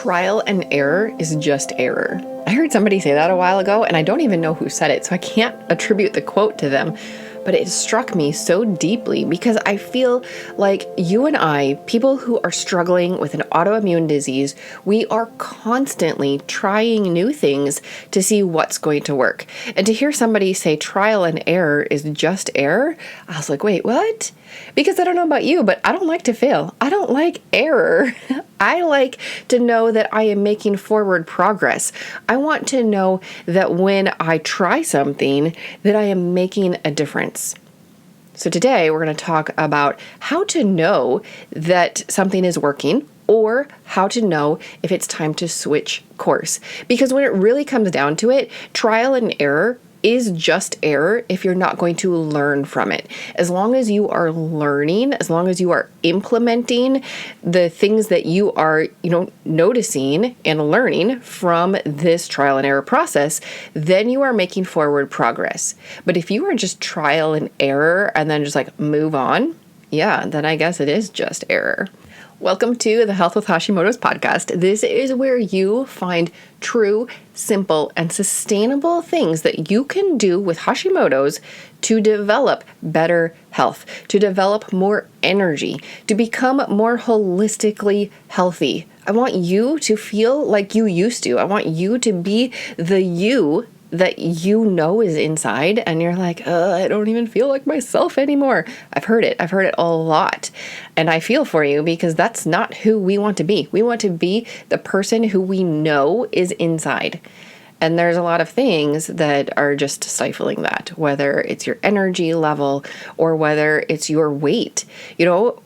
Trial and error is just error. I heard somebody say that a while ago, and I don't even know who said it, so I can't attribute the quote to them. But it struck me so deeply because I feel like you and I, people who are struggling with an autoimmune disease, we are constantly trying new things to see what's going to work. And to hear somebody say trial and error is just error, I was like, wait, what? Because I don't know about you, but I don't like to fail. I don't like error. I like to know that I am making forward progress. I want to know that when I try something, that I am making a difference. So today we're going to talk about how to know that something is working, or how to know if it's time to switch course. Because when it really comes down to it, trial and error is just error if you're not going to learn from it. As long as you are learning, as long as you are implementing the things that you are, noticing and learning from this trial and error process, then you are making forward progress. But if you are just trial and error and then just move on, then I guess it is just error. Welcome to the Health with Hashimoto's podcast. This is where you find true, simple, and sustainable things that you can do with Hashimoto's to develop better health, to develop more energy, to become more holistically healthy. I want you to feel like you used to. I want you to be the you that you know is inside, and you're like, I don't even feel like myself anymore. I've heard it a lot. And I feel for you because that's not who we want to be. We want to be the person who we know is inside. And there's a lot of things that are just stifling that, whether it's your energy level or whether it's your weight.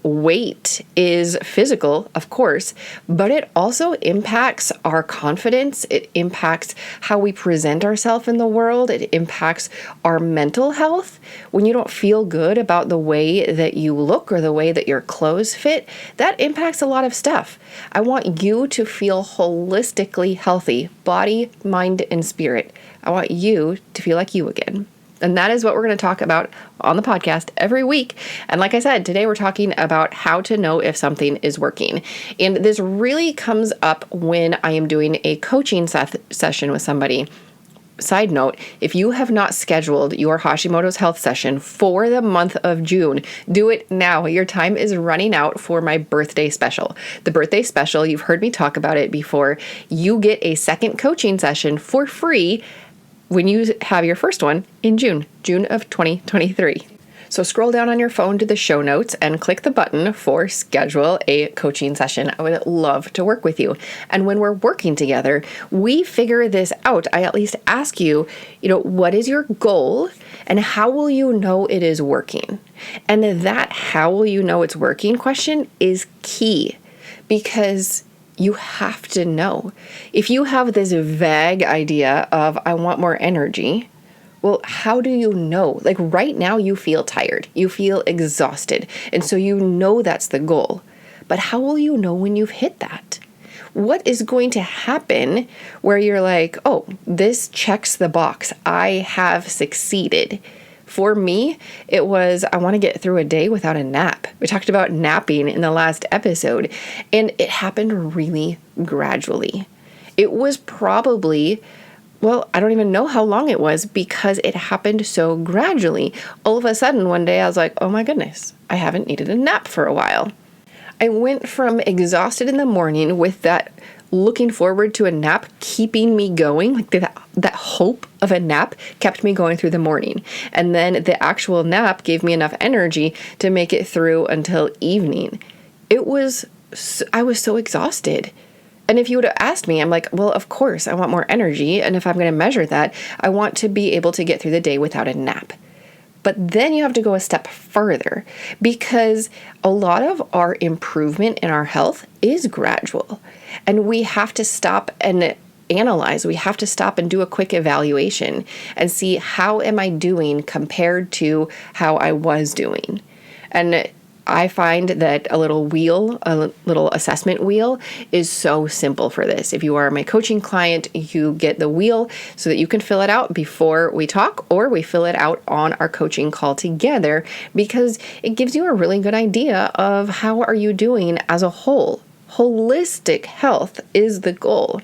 Weight is physical, of course, but it also impacts our confidence. It impacts how we present ourselves in the world. It impacts our mental health. When you don't feel good about the way that you look or the way that your clothes fit, that impacts a lot of stuff. I want you to feel holistically healthy, body, mind, and spirit. I want you to feel like you again. And that is what we're going to talk about on the podcast every week. And like I said, today we're talking about how to know if something is working. And this really comes up when I am doing a coaching session with somebody. Side note, if you have not scheduled your Hashimoto's health session for the month of June, do it now. Your time is running out for my birthday special. The birthday special, you've heard me talk about it before. You get a second coaching session for free when you have your first one in June of 2023. So scroll down on your phone to the show notes and click the button for schedule a coaching session. I would love to work with you. And when we're working together, we figure this out. I at least ask you, what is your goal and how will you know it is working? And that how will you know it's working question is key because you have to know. If you have this vague idea of I want more energy, well, how do you know? Right now you feel tired, you feel exhausted, and so you know that's the goal. But how will you know when you've hit that? What is going to happen where you're like, oh, this checks the box. I have succeeded. For me, it was, I want to get through a day without a nap. We talked about napping in the last episode, and it happened really gradually. It was probably, I don't even know how long it was because it happened so gradually. All of a sudden, one day I was like, oh my goodness, I haven't needed a nap for a while. I went from exhausted in the morning with that looking forward to a nap keeping me going, that hope of a nap kept me going through the morning. And then the actual nap gave me enough energy to make it through until evening. I was so exhausted. And if you would have asked me, I'm like, well, of course, I want more energy. And if I'm going to measure that, I want to be able to get through the day without a nap. But then you have to go a step further because a lot of our improvement in our health is gradual. And we have to stop and analyze. We have to stop and do a quick evaluation and see how am I doing compared to how I was doing. And I find that a little assessment wheel is so simple for this. If you are my coaching client, you get the wheel so that you can fill it out before we talk, or we fill it out on our coaching call together because it gives you a really good idea of how are you doing as a whole, Holistic health is the goal.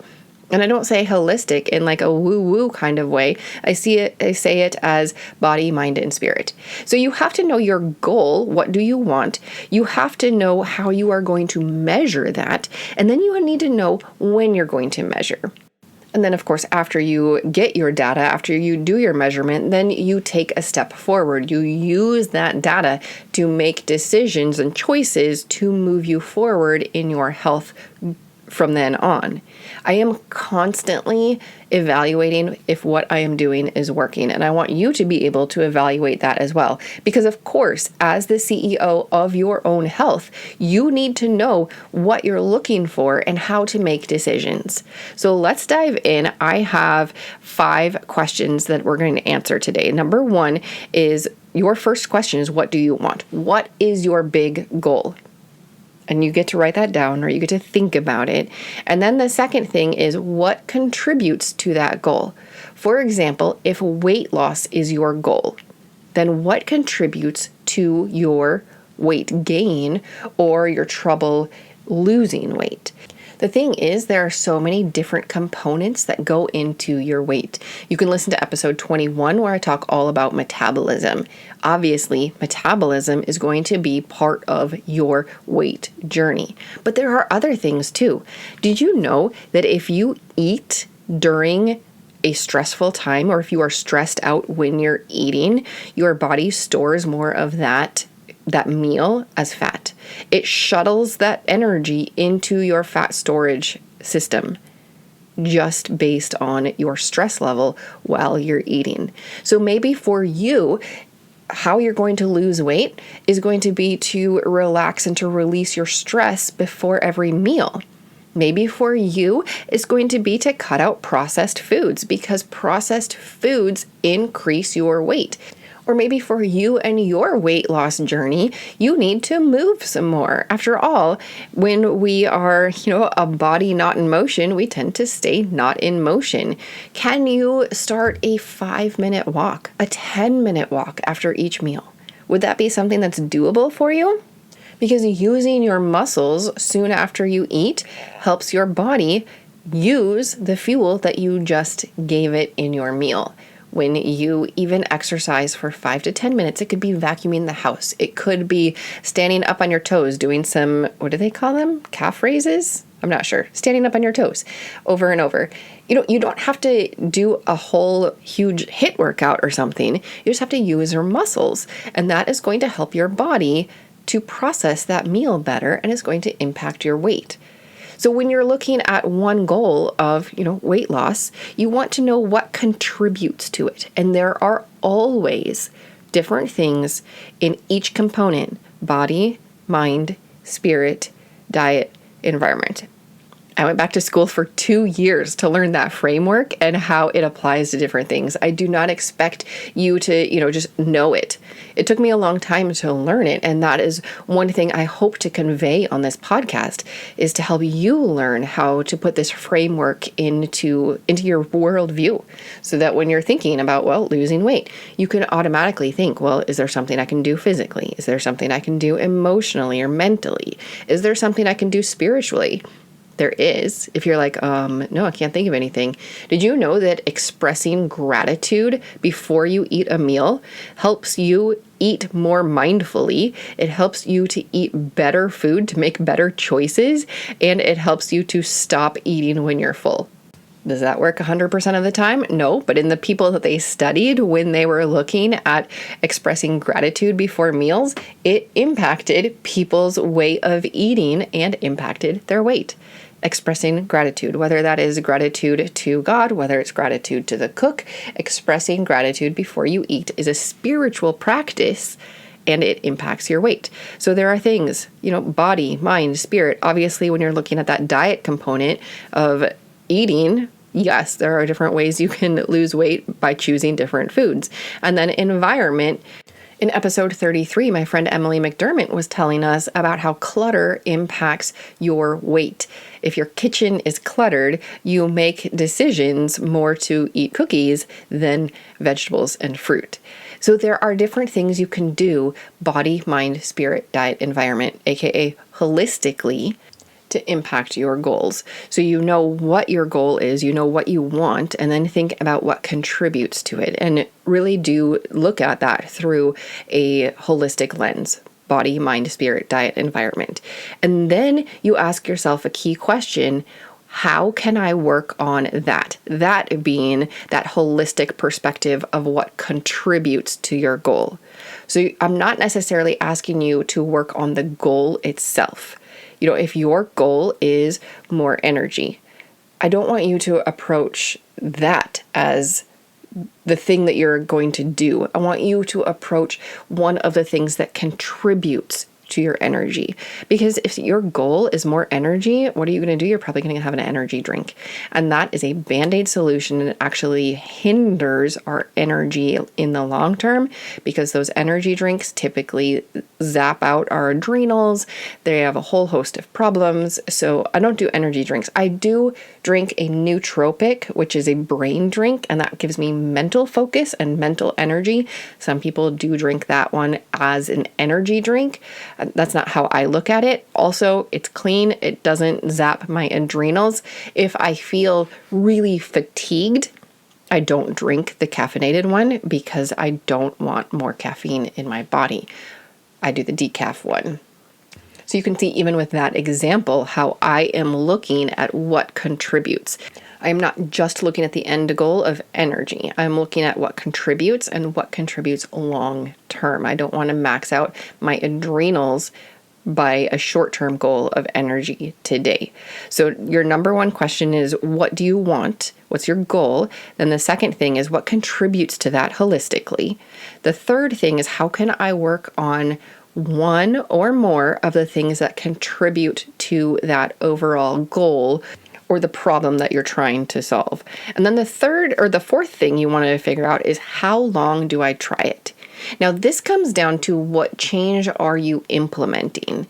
And I don't say holistic in like a woo-woo kind of way. I say it as body, mind, and spirit. So you have to know your goal. What do you want? You have to know how you are going to measure that. And then you need to know when you're going to measure. And then, of course, after you get your data, after you do your measurement, then you take a step forward. You use that data to make decisions and choices to move you forward in your health from then on. I am constantly evaluating if what I am doing is working, and I want you to be able to evaluate that as well. Because of course, as the CEO of your own health, you need to know what you're looking for and how to make decisions. So let's dive in. I have 5 questions that we're going to answer today. Number 1 is, your first question is, what do you want? What is your big goal? And you get to write that down, or you get to think about it. And then the second thing is, what contributes to that goal? For example, if weight loss is your goal, then what contributes to your weight gain or your trouble losing weight? The thing is, there are so many different components that go into your weight. You can listen to episode 21 where I talk all about metabolism. Obviously, metabolism is going to be part of your weight journey. But there are other things too. Did you know that if you eat during a stressful time, or if you are stressed out when you're eating, your body stores more of that meal as fat? It shuttles that energy into your fat storage system just based on your stress level while you're eating. So maybe for you, how you're going to lose weight is going to be to relax and to release your stress before every meal. Maybe for you, it's going to be to cut out processed foods, because processed foods increase your weight. Or maybe for you and your weight loss journey, you need to move some more. After all, when we are, a body not in motion, we tend to stay not in motion. Can you start a 5-minute walk, a 10-minute walk after each meal? Would that be something that's doable for you? Because using your muscles soon after you eat helps your body use the fuel that you just gave it in your meal. When you even exercise for 5 to 10 minutes, it could be vacuuming the house. It could be standing up on your toes, doing some, what do they call them? Calf raises? I'm not sure. Standing up on your toes over and over. You don't have to do a whole huge HIIT workout or something. You just have to use your muscles. And that is going to help your body to process that meal better, and it's going to impact your weight. So when you're looking at one goal of, weight loss, you want to know what contributes to it. And there are always different things in each component: body, mind, spirit, diet, environment. I went back to school for 2 years to learn that framework and how it applies to different things. I do not expect you to, just know it. It took me a long time to learn it. And that is one thing I hope to convey on this podcast, is to help you learn how to put this framework into your worldview, so that when you're thinking about, losing weight, you can automatically think, is there something I can do physically? Is there something I can do emotionally or mentally? Is there something I can do spiritually? There is. If you're like, no, I can't think of anything. Did you know that expressing gratitude before you eat a meal helps you eat more mindfully? It helps you to eat better food, to make better choices, and it helps you to stop eating when you're full. Does that work 100% of the time? No, but in the people that they studied when they were looking at expressing gratitude before meals, it impacted people's way of eating and impacted their weight. Expressing gratitude, whether that is gratitude to God, whether it's gratitude to the cook, expressing gratitude before you eat is a spiritual practice, and it impacts your weight. So there are things, body, mind, spirit. Obviously, when you're looking at that diet component of eating, yes, there are different ways you can lose weight by choosing different foods. And then environment. In episode 33, my friend Emily McDermott was telling us about how clutter impacts your weight. If your kitchen is cluttered, you make decisions more to eat cookies than vegetables and fruit. So there are different things you can do: body, mind, spirit, diet, environment, aka holistically, to impact your goals. So you know what your goal is, you know what you want, and then think about what contributes to it. And really do look at that through a holistic lens: body, mind, spirit, diet, environment. And then you ask yourself a key question: how can I work on that? That being that holistic perspective of what contributes to your goal. So I'm not necessarily asking you to work on the goal itself. If your goal is more energy, I don't want you to approach that as the thing that you're going to do. I want you to approach one of the things that contributes to your energy. Because if your goal is more energy, what are you going to do? You're probably going to have an energy drink. And that is a band-aid solution, and it actually hinders our energy in the long term, because those energy drinks typically zap out our adrenals. They have a whole host of problems. So I don't do energy drinks. I do drink a nootropic, which is a brain drink, and that gives me mental focus and mental energy. Some people do drink that one as an energy drink. That's not how I look at it. Also, it's clean. It doesn't zap my adrenals. If I feel really fatigued, I don't drink the caffeinated one because I don't want more caffeine in my body. I do the decaf one. So you can see, even with that example, how I am looking at what contributes. I am not just looking at the end goal of energy. I'm looking at what contributes and what contributes long term. I don't want to max out my adrenals by a short-term goal of energy today. So your number one question is, what do you want? What's your goal? Then the second thing is, what contributes to that holistically? The third thing is, how can I work on one or more of the things that contribute to that overall goal or the problem that you're trying to solve? And then the third or the fourth thing you want to figure out is, how long do I try it? Now, this comes down to what change are you implementing.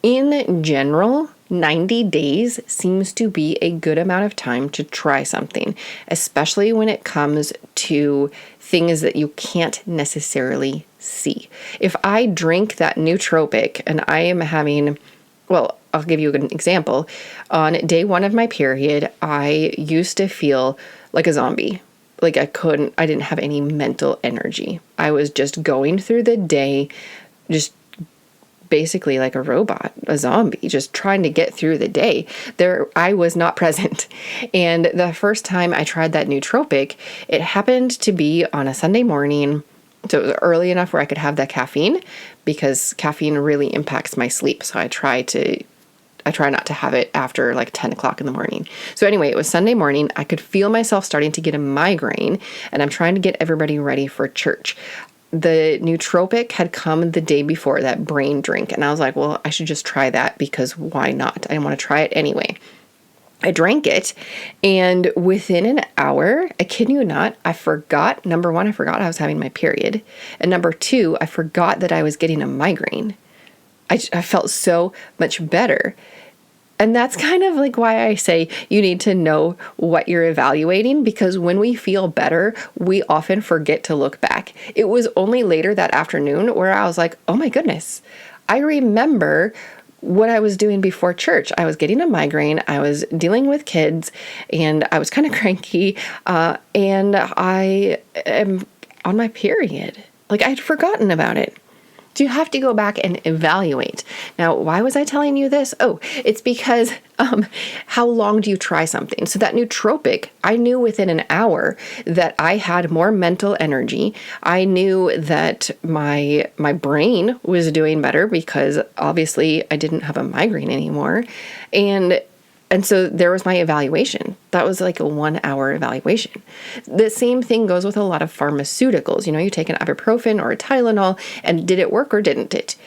In general, 90 days seems to be a good amount of time to try something, especially when it comes to things that you can't necessarily see. If I drink that nootropic and I am having, well, I'll give you an example. On day 1 of my period, I used to feel like a zombie. Like I didn't have any mental energy. I was just going through the day, just basically like a robot, a zombie, just trying to get through the day. I was not present. And the first time I tried that nootropic, it happened to be on a Sunday morning. So it was early enough where I could have that caffeine, because caffeine really impacts my sleep. So I try not to have it after like 10 o'clock in the morning. So anyway, it was Sunday morning. I could feel myself starting to get a migraine, and I'm trying to get everybody ready for church. The nootropic had come the day before, that brain drink. And I was like, well, I should just try that, because why not? I want to try it anyway. I drank it, and within an hour, I kid you not, I forgot. Number one, I forgot I was having my period. And number two, I forgot that I was getting a migraine. I felt so much better. And that's kind of like why I say you need to know what you're evaluating, because when we feel better, we often forget to look back. It was only later that afternoon where I was like, oh my goodness, I remember what I was doing before church. I was getting a migraine, I was dealing with kids, and I was kind of cranky, and I am on my period. Like, I had forgotten about it. So you have to go back and evaluate. Now, why was I telling you this? Oh, it's because how long do you try something? So that nootropic, I knew within an hour that I had more mental energy. I knew that my brain was doing better, because obviously I didn't have a migraine anymore. And so there was my evaluation. That was like a 1 hour evaluation. The same thing goes with a lot of pharmaceuticals. You take an ibuprofen or a Tylenol, and did it work or didn't it?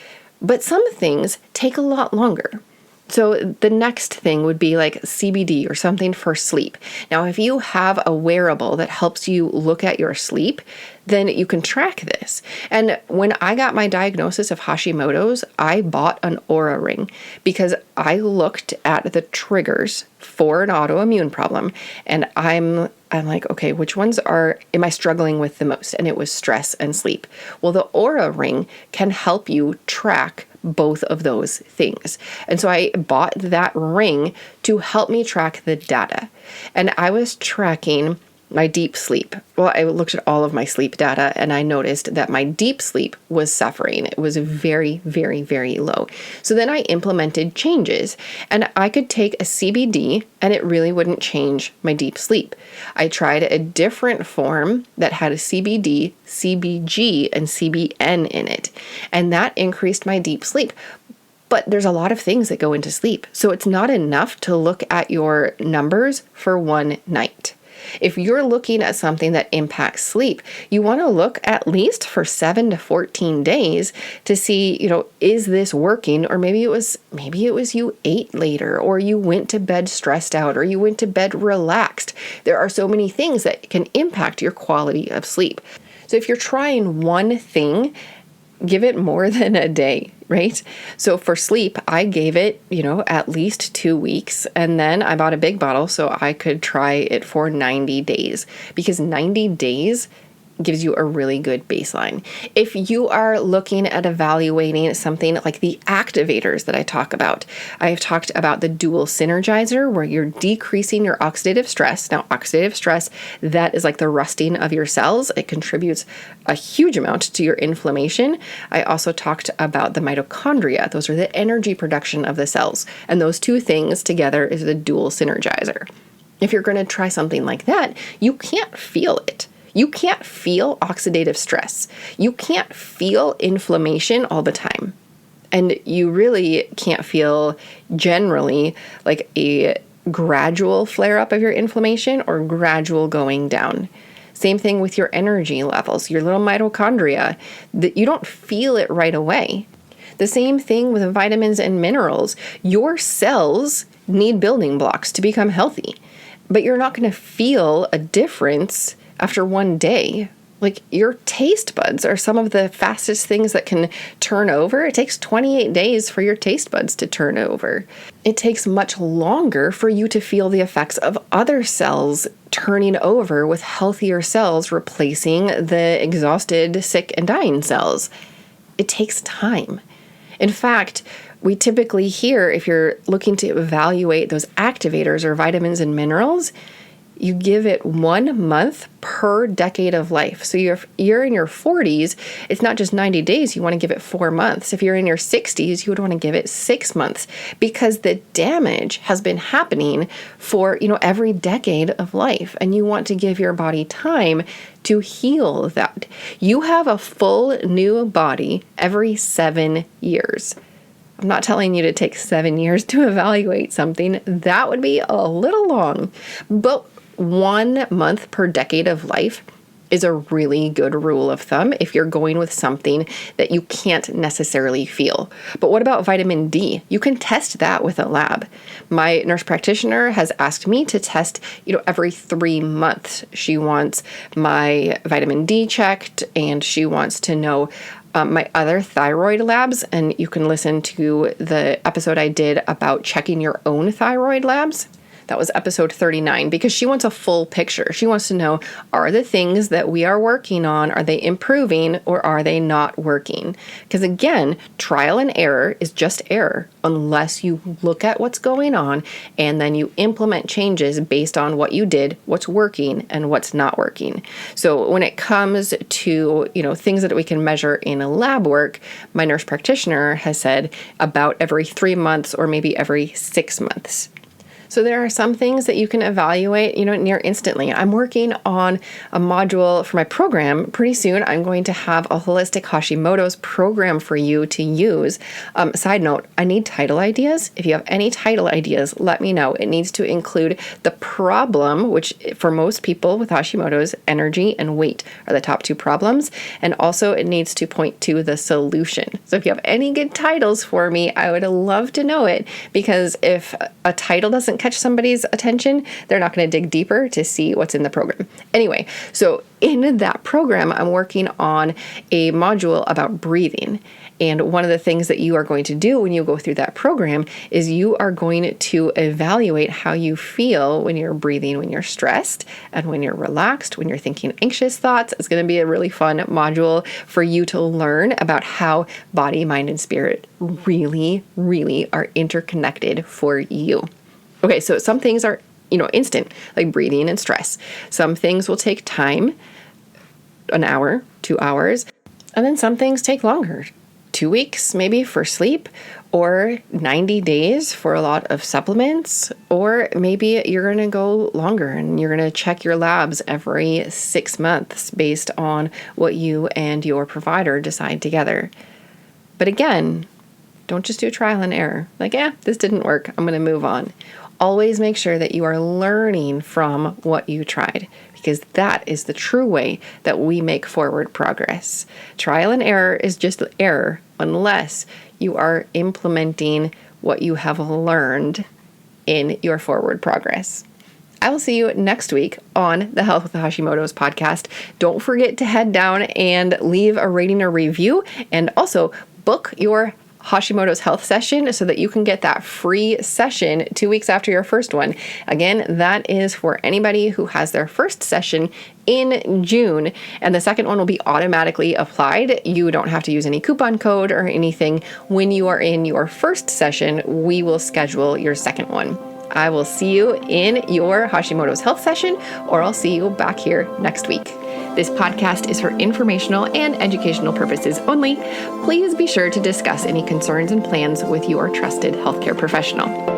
But some things take a lot longer. So the next thing would be like CBD or something for sleep. Now, if you have a wearable that helps you look at your sleep, then you can track this. And when I got my diagnosis of Hashimoto's, I bought an Oura ring, because I looked at the triggers for an autoimmune problem, and I'm like, okay, which ones am I struggling with the most? And it was stress and sleep. Well, the Oura ring can help you track both of those things. And so I bought that ring to help me track the data. And I was tracking my deep sleep. Well, I looked at all of my sleep data and I noticed that my deep sleep was suffering. It was very, very, very low. So then I implemented changes, and I could take a CBD and it really wouldn't change my deep sleep. I tried a different form that had a CBD, CBG, and CBN in it, and that increased my deep sleep. But there's a lot of things that go into sleep. So it's not enough to look at your numbers for one night. If you're looking at something that impacts sleep, you want to look at least for 7 to 14 days to see, is this working? Or maybe it was you ate later, or you went to bed stressed out, or you went to bed relaxed. There are so many things that can impact your quality of sleep. So if you're trying one thing, give it more than a day, right? So for sleep, I gave it, at least 2 weeks. And then I bought a big bottle so I could try it for 90 days, because 90 days gives you a really good baseline. If you are looking at evaluating something like the activators that I talk about, I've talked about the dual synergizer, where you're decreasing your oxidative stress. Now, oxidative stress, that is like the rusting of your cells. It contributes a huge amount to your inflammation. I also talked about the mitochondria. Those are the energy production of the cells. And those two things together is the dual synergizer. If you're going to try something like that, you can't feel it. You can't feel oxidative stress. You can't feel inflammation all the time. And you really can't feel generally like a gradual flare up of your inflammation or gradual going down. Same thing with your energy levels, your little mitochondria, that you don't feel it right away. The same thing with vitamins and minerals. Your cells need building blocks to become healthy, but you're not going to feel a difference after one day. Like, your taste buds are some of the fastest things that can turn over. It takes 28 days for your taste buds to turn over. It takes much longer for you to feel the effects of other cells turning over with healthier cells replacing the exhausted, sick, and dying cells. It takes time. In fact, we typically hear, if you're looking to evaluate those activators or vitamins and minerals, you give it 1 month per decade of life. So if you're in your 40s, it's not just 90 days, you want to give it 4 months. If you're in your 60s, you would want to give it 6 months, because the damage has been happening for, every decade of life. And you want to give your body time to heal that. You have a full new body every 7 years. I'm not telling you to take 7 years to evaluate something. That would be a little long. But 1 month per decade of life is a really good rule of thumb if you're going with something that you can't necessarily feel. But what about vitamin D? You can test that with a lab. My nurse practitioner has asked me to test, every 3 months. She wants my vitamin D checked, and she wants to know my other thyroid labs. And you can listen to the episode I did about checking your own thyroid labs. That was episode 39, because she wants a full picture. She wants to know, are the things that we are working on, are they improving or are they not working? Because again, trial and error is just error unless you look at what's going on and then you implement changes based on what you did, what's working and what's not working. So when it comes to, things that we can measure in a lab work, my nurse practitioner has said about every 3 months or maybe every 6 months. So there are some things that you can evaluate, near instantly. I'm working on a module for my program. Pretty soon, I'm going to have a holistic Hashimoto's program for you to use. Side note, I need title ideas. If you have any title ideas, let me know. It needs to include the problem, which for most people with Hashimoto's, energy and weight are the top 2 problems. And also it needs to point to the solution. So if you have any good titles for me, I would love to know it, because if a title doesn't catch somebody's attention, they're not going to dig deeper to see what's in the program. Anyway, so in that program, I'm working on a module about breathing. And one of the things that you are going to do when you go through that program is you are going to evaluate how you feel when you're breathing, when you're stressed, and when you're relaxed, when you're thinking anxious thoughts. It's going to be a really fun module for you to learn about how body, mind, and spirit really, really are interconnected for you. Okay, so some things are, instant, like breathing and stress. Some things will take time, an hour, 2 hours, and then some things take longer. 2 weeks maybe for sleep, or 90 days for a lot of supplements, or maybe you're going to go longer and you're going to check your labs every 6 months based on what you and your provider decide together. But again, don't just do trial and error. Like, this didn't work, I'm going to move on. Always make sure that you are learning from what you tried, because that is the true way that we make forward progress. Trial and error is just error unless you are implementing what you have learned in your forward progress. I will see you next week on the Health with Hashimoto's podcast. Don't forget to head down and leave a rating or review, and also book your Hashimoto's health session so that you can get that free session 2 weeks after your first one. Again, that is for anybody who has their first session in June, and the second one will be automatically applied. You don't have to use any coupon code or anything. When you are in your first session, we will schedule your second one. I will see you in your Hashimoto's health session, or I'll see you back here next week. This podcast is for informational and educational purposes only. Please be sure to discuss any concerns and plans with your trusted healthcare professional.